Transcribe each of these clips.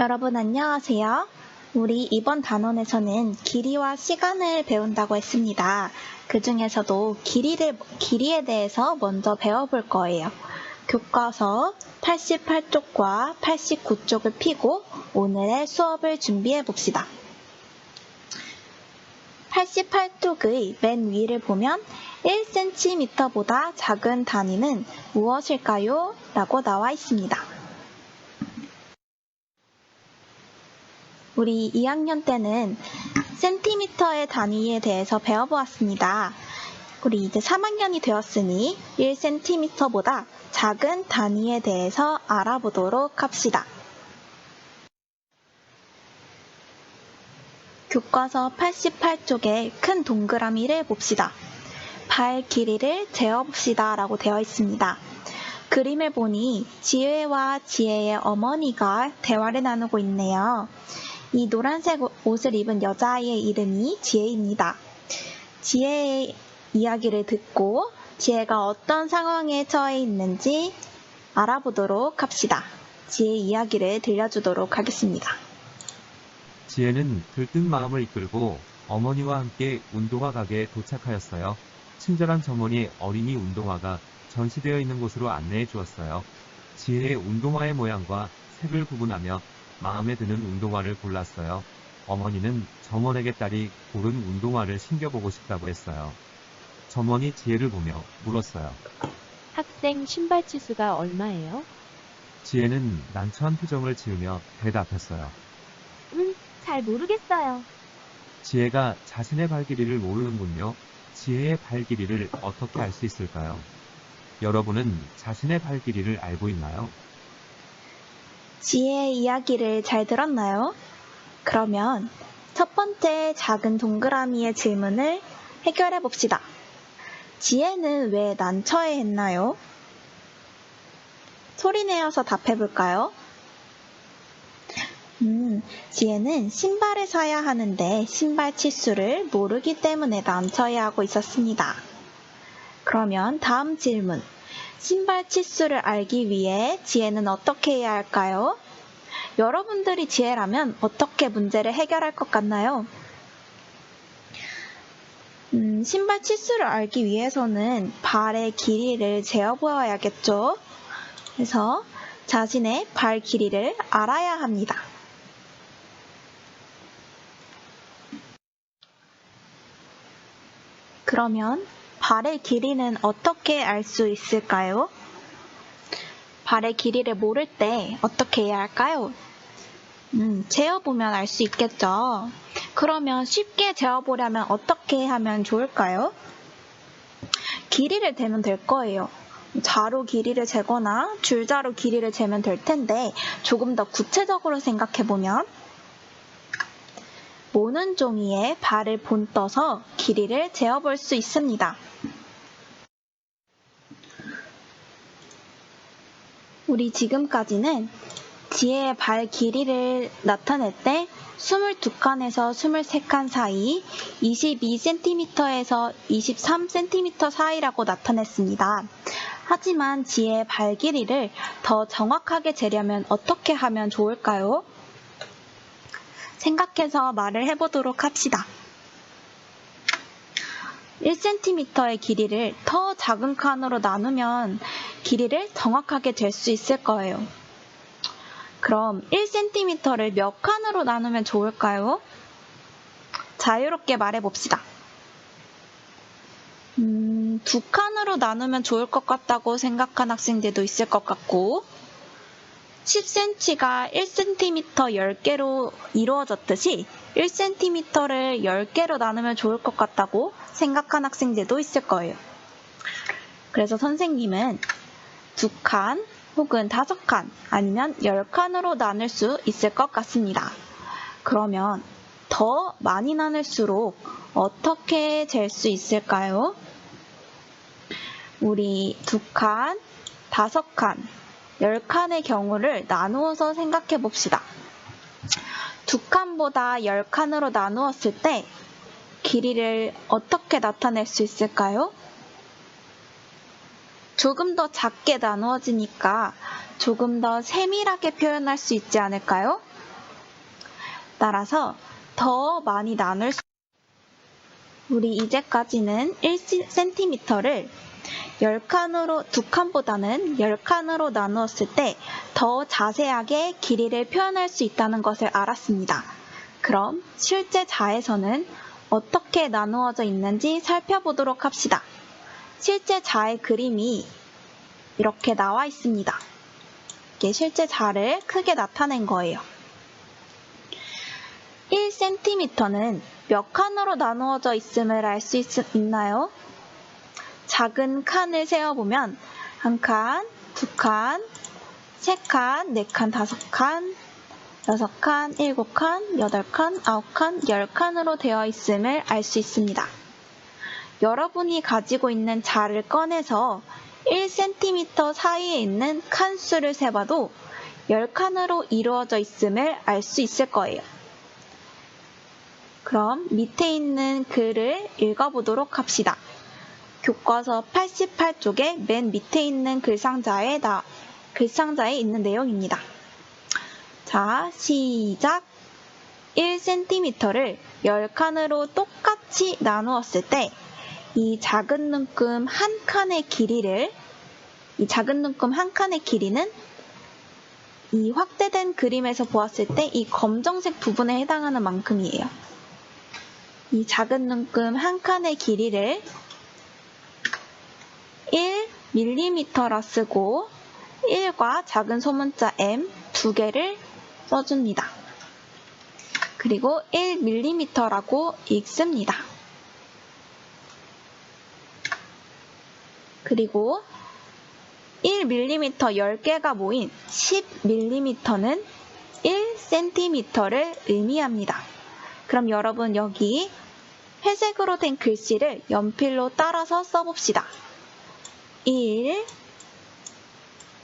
여러분 안녕하세요. 우리 이번 단원에서는 길이와 시간을 배운다고 했습니다. 그 중에서도 길이에 대해서 먼저 배워볼 거예요. 교과서 88쪽과 89쪽을 펴고 오늘의 수업을 준비해 봅시다. 88쪽의 맨 위를 보면 1cm보다 작은 단위는 무엇일까요? 라고 나와 있습니다. 우리 2학년 때는 센티미터의 단위에 대해서 배워보았습니다. 우리 이제 3학년이 되었으니 1cm보다 작은 단위에 대해서 알아보도록 합시다. 교과서 88쪽에 큰 동그라미를 봅시다. 발 길이를 재어봅시다 라고 되어 있습니다. 그림을 보니 지혜와 지혜의 어머니가 대화를 나누고 있네요. 이 노란색 옷을 입은 여자아이의 이름이 지혜입니다. 지혜의 이야기를 듣고 지혜가 어떤 상황에 처해 있는지 알아보도록 합시다. 지혜의 이야기를 들려주도록 하겠습니다. 지혜는 들뜬 마음을 이끌고 어머니와 함께 운동화가게에 도착하였어요. 친절한 점원이 어린이 운동화가 전시되어 있는 곳으로 안내해 주었어요. 지혜의 운동화의 모양과 색을 구분하며 마음에 드는 운동화를 골랐어요. 어머니는 점원에게 딸이 고른 운동화를 신겨보고 싶다고 했어요. 점원이 지혜를 보며 물었어요. 학생 신발 치수가 얼마예요? 지혜는 난처한 표정을 지으며 대답했어요. 잘 모르겠어요. 지혜가 자신의 발 길이를 모르는군요. 지혜의 발 길이를 어떻게 알 수 있을까요? 여러분은 자신의 발 길이를 알고 있나요? 지혜의 이야기를 잘 들었나요? 그러면 첫 번째 작은 동그라미의 질문을 해결해 봅시다. 지혜는 왜 난처해 했나요? 소리내어서 답해 볼까요? 지혜는 신발을 사야 하는데 신발 치수를 모르기 때문에 난처해하고 있었습니다. 그러면 다음 질문. 신발 치수를 알기 위해 지혜는 어떻게 해야 할까요? 여러분들이 지혜라면 어떻게 문제를 해결할 것 같나요? 신발 치수를 알기 위해서는 발의 길이를 재어보아야겠죠? 그래서 자신의 발 길이를 알아야 합니다. 그러면 발의 길이는 어떻게 알 수 있을까요? 발의 길이를 모를 때 어떻게 해야 할까요? 재어보면 알 수 있겠죠. 그러면 쉽게 재어보려면 어떻게 하면 좋을까요? 길이를 재면 될 거예요. 자로 길이를 재거나 줄자로 길이를 재면 될 텐데 조금 더 구체적으로 생각해보면 모는 종이에 발을 본떠서 길이를 재어볼 수 있습니다. 우리 지금까지는 지혜의 발 길이를 나타낼 때 22칸에서 23칸 사이, 22cm에서 23cm 사이라고 나타냈습니다. 하지만 지혜의 발 길이를 더 정확하게 재려면 어떻게 하면 좋을까요? 생각해서 말을 해보도록 합시다. 1cm의 길이를 더 작은 칸으로 나누면 길이를 정확하게 잴 수 있을 거예요. 그럼 1cm를 몇 칸으로 나누면 좋을까요? 자유롭게 말해봅시다. 2칸으로 나누면 좋을 것 같다고 생각한 학생들도 있을 것 같고 10cm가 1cm 10개로 이루어졌듯이 1cm를 10개로 나누면 좋을 것 같다고 생각한 학생들도 있을 거예요. 그래서 선생님은 2칸 혹은 5칸 아니면 10칸으로 나눌 수 있을 것 같습니다. 그러면 더 많이 나눌수록 어떻게 잴 수 있을까요? 우리 2칸, 5칸, 10칸의 경우를 나누어서 생각해 봅시다. 2칸보다 10칸으로 나누었을 때 길이를 어떻게 나타낼 수 있을까요? 조금 더 작게 나누어지니까 조금 더 세밀하게 표현할 수 있지 않을까요? 따라서 더 많이 나눌 수 우리 이제까지는 1cm를 10칸으로, 2칸보다는 10칸으로 나누었을 때 더 자세하게 길이를 표현할 수 있다는 것을 알았습니다. 그럼 실제 자에서는 어떻게 나누어져 있는지 살펴보도록 합시다. 실제 자의 그림이 이렇게 나와 있습니다. 이게 실제 자를 크게 나타낸 거예요. 1cm는 몇 칸으로 나누어져 있음을 알 수 있나요? 작은 칸을 세어보면 1칸, 2칸, 3칸, 4칸, 5칸, 6칸, 7칸, 8칸, 9칸, 10칸으로 되어 있음을 알 수 있습니다. 여러분이 가지고 있는 자를 꺼내서 1cm 사이에 있는 칸수를 세봐도 10칸으로 이루어져 있음을 알 수 있을 거예요. 그럼 밑에 있는 글을 읽어보도록 합시다. 교과서 88쪽의 맨 밑에 있는 글상자에 있는 내용입니다. 자, 시작! 1cm를 10칸으로 똑같이 나누었을 때 이 작은 눈금 한 칸의 길이는 이 확대된 그림에서 보았을 때 이 검정색 부분에 해당하는 만큼이에요. 이 작은 눈금 한 칸의 길이를 1mm라 쓰고 1과 작은 소문자 m 두 개를 써줍니다. 그리고 1mm라고 읽습니다. 그리고 1mm 10개가 모인 10mm는 1cm를 의미합니다. 그럼 여러분 여기 회색으로 된 글씨를 연필로 따라서 써봅시다. 1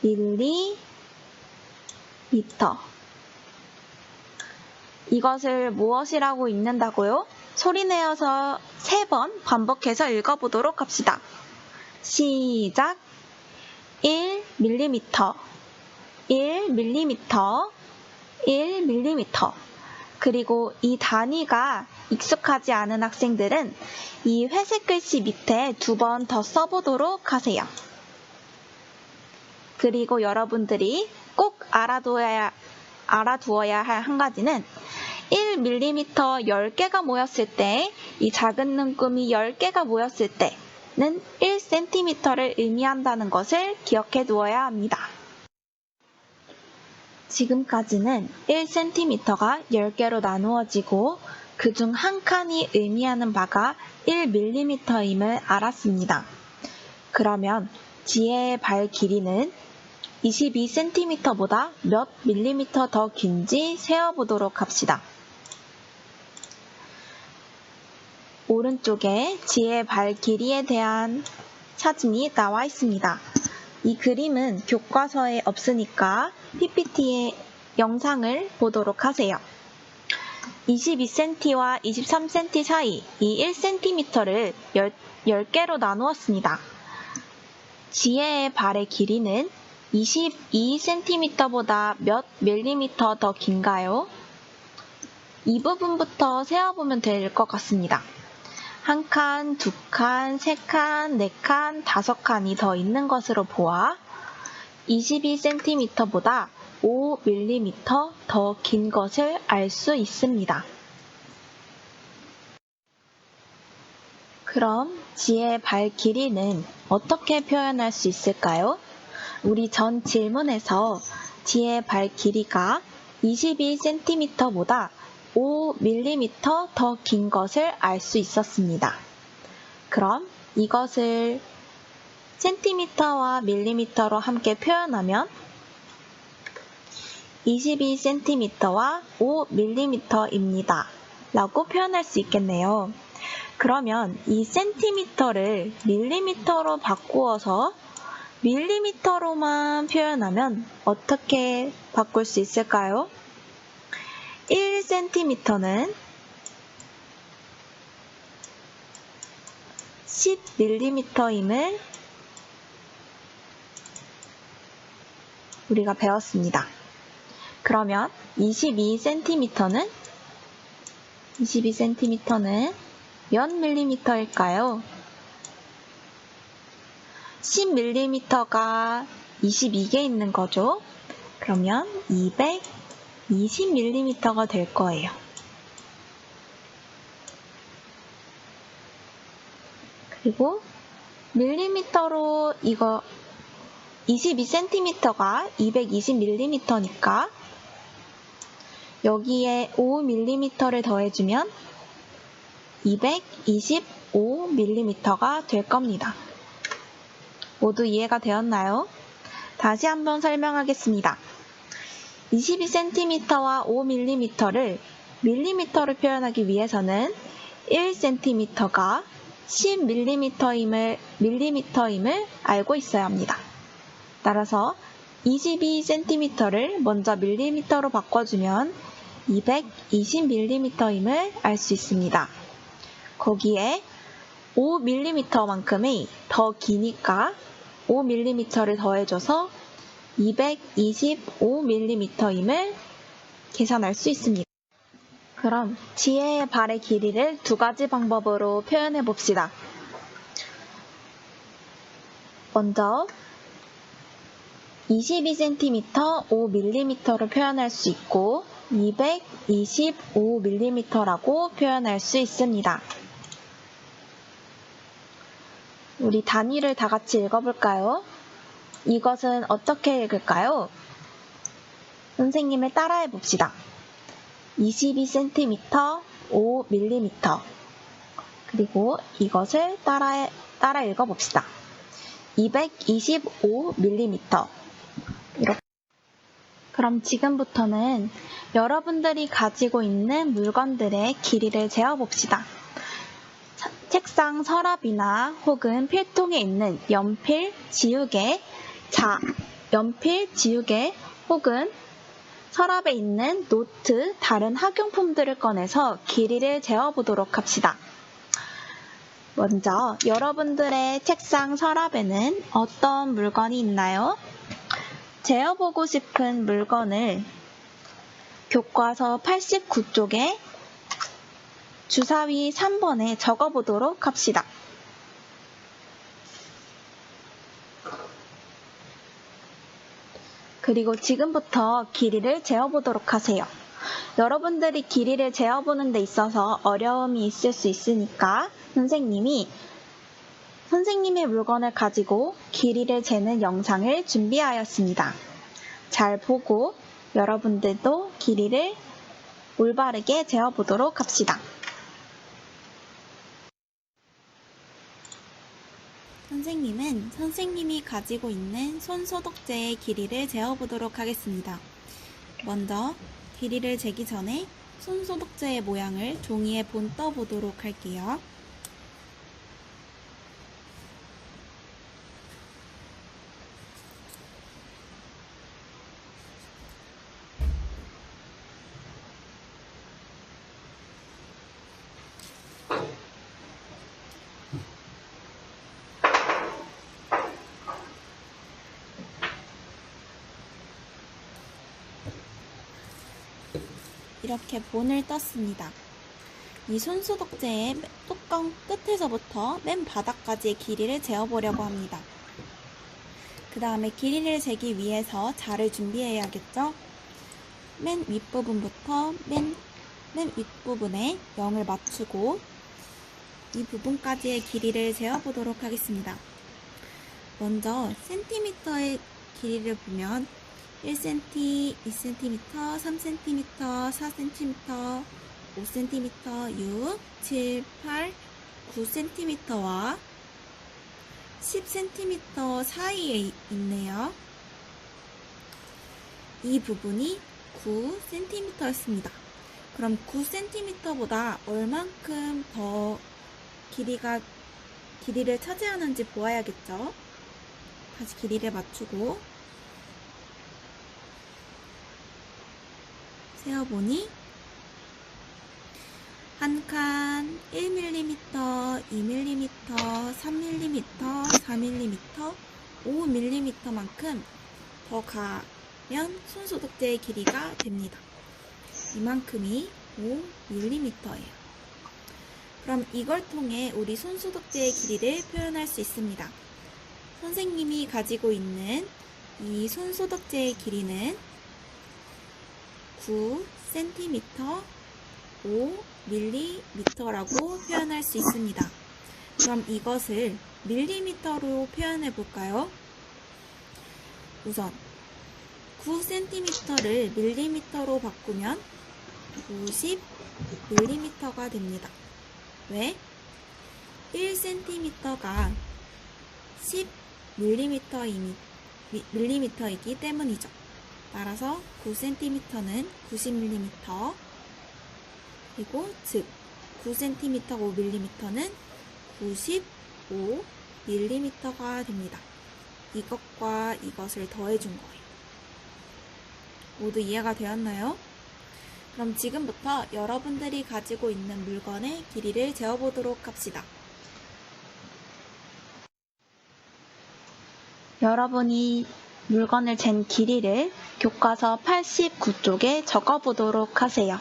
밀리미터 이것을 무엇이라고 읽는다고요? 소리내어서 3번 반복해서 읽어보도록 합시다. 시작! 1mm 1mm 1mm 그리고 이 단위가 익숙하지 않은 학생들은 이 회색 글씨 밑에 2번 더 써보도록 하세요. 그리고 여러분들이 꼭 알아두어야 할 한 가지는 1mm 10개가 모였을 때, 이 작은 눈금이 10개가 모였을 때는 1cm를 의미한다는 것을 기억해 두어야 합니다. 지금까지는 1cm가 10개로 나누어지고 그중 한 칸이 의미하는 바가 1mm임을 알았습니다. 그러면 지혜의 발 길이는 22cm보다 몇 밀리미터 더 긴지 세어보도록 합시다. 오른쪽에 지혜의 발 길이에 대한 사진이 나와 있습니다. 이 그림은 교과서에 없으니까 PPT의 영상을 보도록 하세요. 22cm와 23cm 사이 이 1cm를 10개로 나누었습니다. 지혜의 발의 길이는 22cm보다 몇 밀리미터 더 긴가요? 이 부분부터 세어보면 될 것 같습니다. 1칸, 2칸, 3칸, 4칸, 5칸이 더 있는 것으로 보아 22cm보다 5mm 더 긴 것을 알 수 있습니다. 그럼 지혜의 발 길이는 어떻게 표현할 수 있을까요? 우리 전 질문에서 지혜의 발 길이가 22cm보다 5mm 더 긴 것을 알 수 있었습니다. 그럼 이것을 cm와 mm로 함께 표현하면 22cm와 5mm입니다. 라고 표현할 수 있겠네요. 그러면 이 cm를 mm로 바꾸어서 밀리미터로만 표현하면 어떻게 바꿀 수 있을까요? 1cm는 10mm임을 우리가 배웠습니다. 그러면 22cm는 22cm는 몇 밀리미터일까요? 10mm가 22개 있는 거죠. 그러면 220mm가 될 거예요. 그리고 밀리미터로 이거 22cm가 220mm니까 여기에 5mm를 더해주면 225mm가 될 겁니다. 모두 이해가 되었나요? 다시 한번 설명하겠습니다. 22cm와 5mm를 밀리미터로 표현하기 위해서는 1cm가 10mm임을 알고 있어야 합니다. 따라서 22cm를 먼저 밀리미터로 바꿔주면 220mm임을 알 수 있습니다. 거기에 5mm만큼이 더 기니까 5mm를 더해줘서 225mm임을 계산할 수 있습니다. 그럼 지혜의 발의 길이를 두 가지 방법으로 표현해 봅시다. 먼저 22cm 5mm로 표현할 수 있고 225mm라고 표현할 수 있습니다. 우리 단위를 다 같이 읽어볼까요? 이것은 어떻게 읽을까요? 선생님을 따라해 봅시다. 22cm 5mm 그리고 이것을 따라 읽어봅시다. 225mm 이렇게. 그럼 지금부터는 여러분들이 가지고 있는 물건들의 길이를 재어봅시다. 책상 서랍이나 혹은 필통에 있는 연필, 지우개 혹은 서랍에 있는 노트, 다른 학용품들을 꺼내서 길이를 재어보도록 합시다. 먼저 여러분들의 책상 서랍에는 어떤 물건이 있나요? 재어보고 싶은 물건을 교과서 89쪽에 주사위 3번에 적어보도록 합시다. 그리고 지금부터 길이를 재어보도록 하세요. 여러분들이 길이를 재어보는 데 있어서 어려움이 있을 수 있으니까 선생님의 물건을 가지고 길이를 재는 영상을 준비하였습니다. 잘 보고 여러분들도 길이를 올바르게 재어보도록 합시다. 선생님은 선생님이 가지고 있는 손소독제의 길이를 재어보도록 하겠습니다. 먼저 길이를 재기 전에 손소독제의 모양을 종이에 본떠보도록 할게요. 이렇게 본을 떴습니다. 이 손소독제의 뚜껑 끝에서부터 맨 바닥까지의 길이를 재어보려고 합니다. 그 다음에 길이를 재기 위해서 자를 준비해야겠죠? 맨 윗부분부터 맨 윗부분에 0을 맞추고 이 부분까지의 길이를 재어보도록 하겠습니다. 먼저 센티미터의 길이를 보면 1cm, 2cm, 3cm, 4cm, 5cm, 6, 7, 8, 9cm와 10cm 사이에 있네요. 이 부분이 9cm였습니다. 그럼 9cm보다 얼만큼 더 길이를 차지하는지 보아야겠죠? 다시 길이를 맞추고 세어보니 한 칸 1mm, 2mm, 3mm, 4mm, 5mm만큼 더 가면 손소독제의 길이가 됩니다. 이만큼이 10.5mm예요. 그럼 이걸 통해 우리 손소독제의 길이를 표현할 수 있습니다. 선생님이 가지고 있는 이 손소독제의 길이는 9cm 5mm라고 표현할 수 있습니다. 그럼 이것을 밀리미터로 표현해 볼까요? 우선 9cm를 밀리미터로 바꾸면 90mm가 됩니다. 왜? 1cm가 10mm이기 때문이죠. 따라서 9cm는 90mm, 그리고 즉 9cm 5mm는 95mm가 됩니다. 이것과 이것을 더해준 거예요. 모두 이해가 되었나요? 그럼 지금부터 여러분들이 가지고 있는 물건의 길이를 재어보도록 합시다. 여러분이 물건을 잰 길이를 교과서 89쪽에 적어보도록 하세요.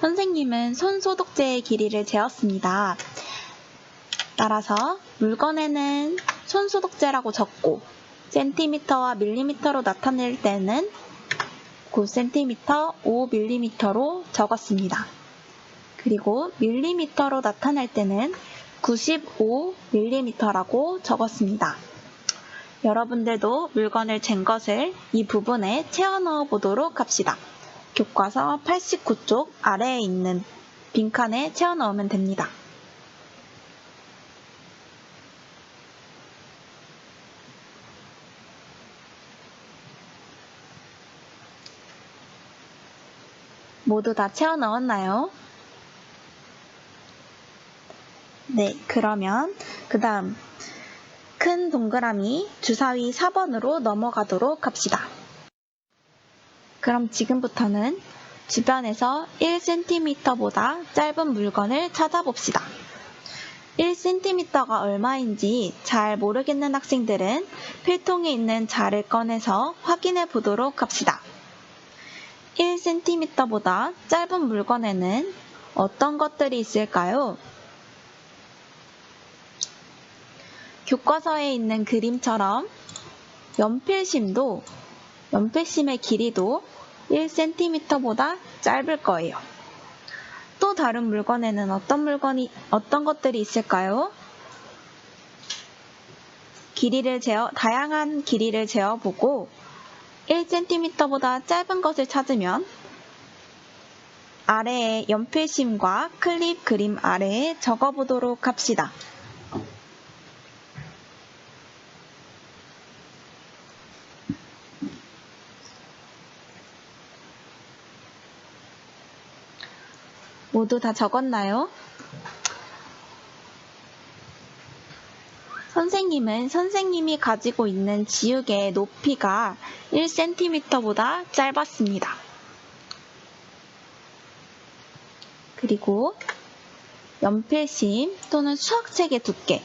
선생님은 손소독제의 길이를 재었습니다. 따라서 물건에는 손소독제라고 적고 센티미터와 밀리미터로 나타낼 때는 9cm, 5mm로 적었습니다. 그리고 밀리미터로 나타낼 때는 95mm라고 적었습니다. 여러분들도 물건을 잰 것을 이 부분에 채워 넣어 보도록 합시다. 교과서 89쪽 아래에 있는 빈칸에 채워 넣으면 됩니다. 모두 다 채워 넣었나요? 네, 그러면 그 다음 큰 동그라미 주사위 4번으로 넘어가도록 합시다. 그럼 지금부터는 주변에서 1cm보다 짧은 물건을 찾아봅시다. 1cm가 얼마인지 잘 모르겠는 학생들은 필통에 있는 자를 꺼내서 확인해 보도록 합시다. 1cm보다 짧은 물건에는 어떤 것들이 있을까요? 교과서에 있는 그림처럼 연필심의 길이도 1cm보다 짧을 거예요. 또 다른 물건에는 어떤 것들이 있을까요? 다양한 길이를 재어보고 1cm보다 짧은 것을 찾으면 아래에 연필심과 클립 그림 아래에 적어보도록 합시다. 모두 다 적었나요? 선생님은 선생님이 가지고 있는 지우개의 높이가 1cm보다 짧았습니다. 그리고 연필심 또는 수학책의 두께,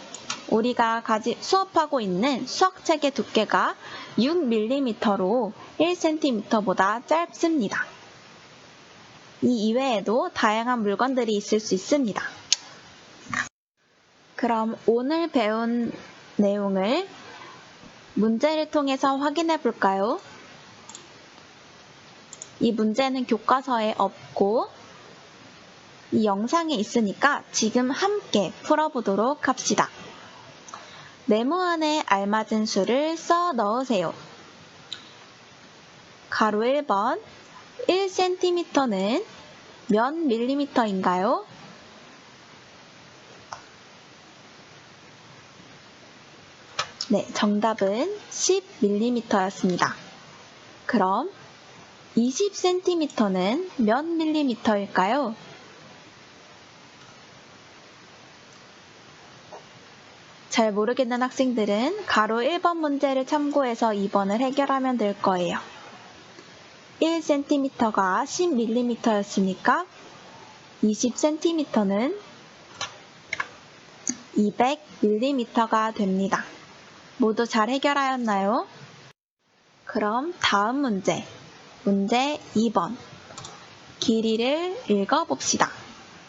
우리가 수업하고 있는 수학책의 두께가 6mm로 1cm보다 짧습니다. 이 이외에도 다양한 물건들이 있을 수 있습니다. 그럼 오늘 배운 내용을 문제를 통해서 확인해 볼까요? 이 문제는 교과서에 없고 이 영상에 있으니까 지금 함께 풀어보도록 합시다. 네모안에 알맞은 수를 써 넣으세요. 가로 1번 1cm는 몇 밀리미터인가요? 네, 정답은 10mm였습니다. 그럼 20cm는 몇 밀리미터일까요? 잘 모르겠는 학생들은 가로 1번 문제를 참고해서 2번을 해결하면 될 거예요. 1cm가 10mm였으니까 20cm는 200mm가 됩니다. 모두 잘 해결하였나요? 그럼 다음 문제 2번. 길이를 읽어봅시다.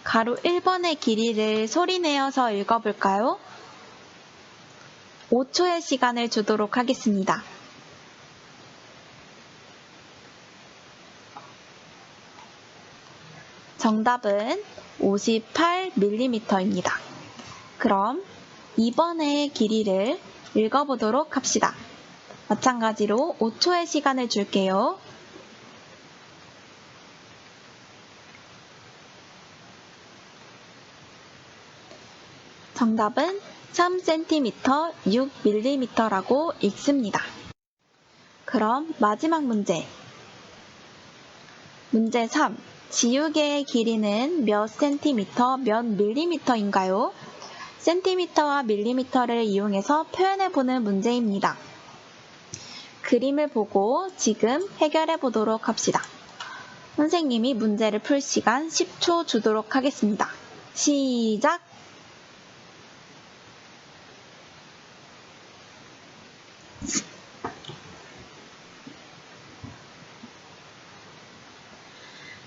가로 1번의 길이를 소리내어서 읽어볼까요? 5초의 시간을 주도록 하겠습니다. 정답은 58mm입니다. 그럼 2번의 길이를 읽어보도록 합시다. 마찬가지로 5초의 시간을 줄게요. 정답은 3cm 6mm라고 읽습니다. 그럼 마지막 문제. 문제 3. 지우개의 길이는 몇 센티미터, 몇 밀리미터인가요? 센티미터와 밀리미터를 이용해서 표현해보는 문제입니다. 그림을 보고 지금 해결해 보도록 합시다. 선생님이 문제를 풀 시간 10초 주도록 하겠습니다. 시작!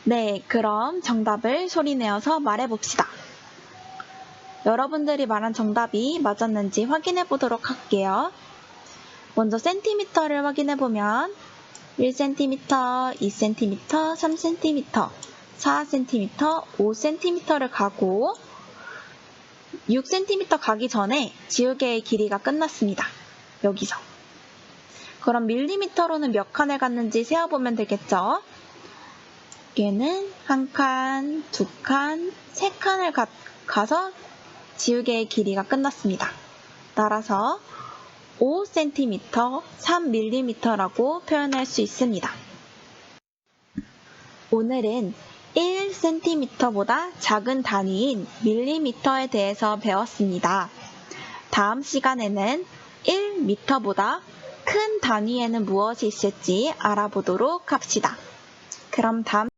네, 그럼 정답을 소리내어서 말해봅시다. 여러분들이 말한 정답이 맞았는지 확인해 보도록 할게요. 먼저 센티미터를 확인해 보면 1cm, 2cm, 3cm, 4cm, 5cm를 가고 6cm 가기 전에 지우개의 길이가 끝났습니다. 여기서. 그럼 밀리미터로는 몇 칸을 갔는지 세어보면 되겠죠? 얘는 한 칸, 두 칸, 세 칸을 가서 지우개의 길이가 끝났습니다. 따라서 5cm, 3mm라고 표현할 수 있습니다. 오늘은 1cm보다 작은 단위인 밀리미터에 대해서 배웠습니다. 다음 시간에는 1m보다 큰 단위에는 무엇이 있을지 알아보도록 합시다. 그럼 다음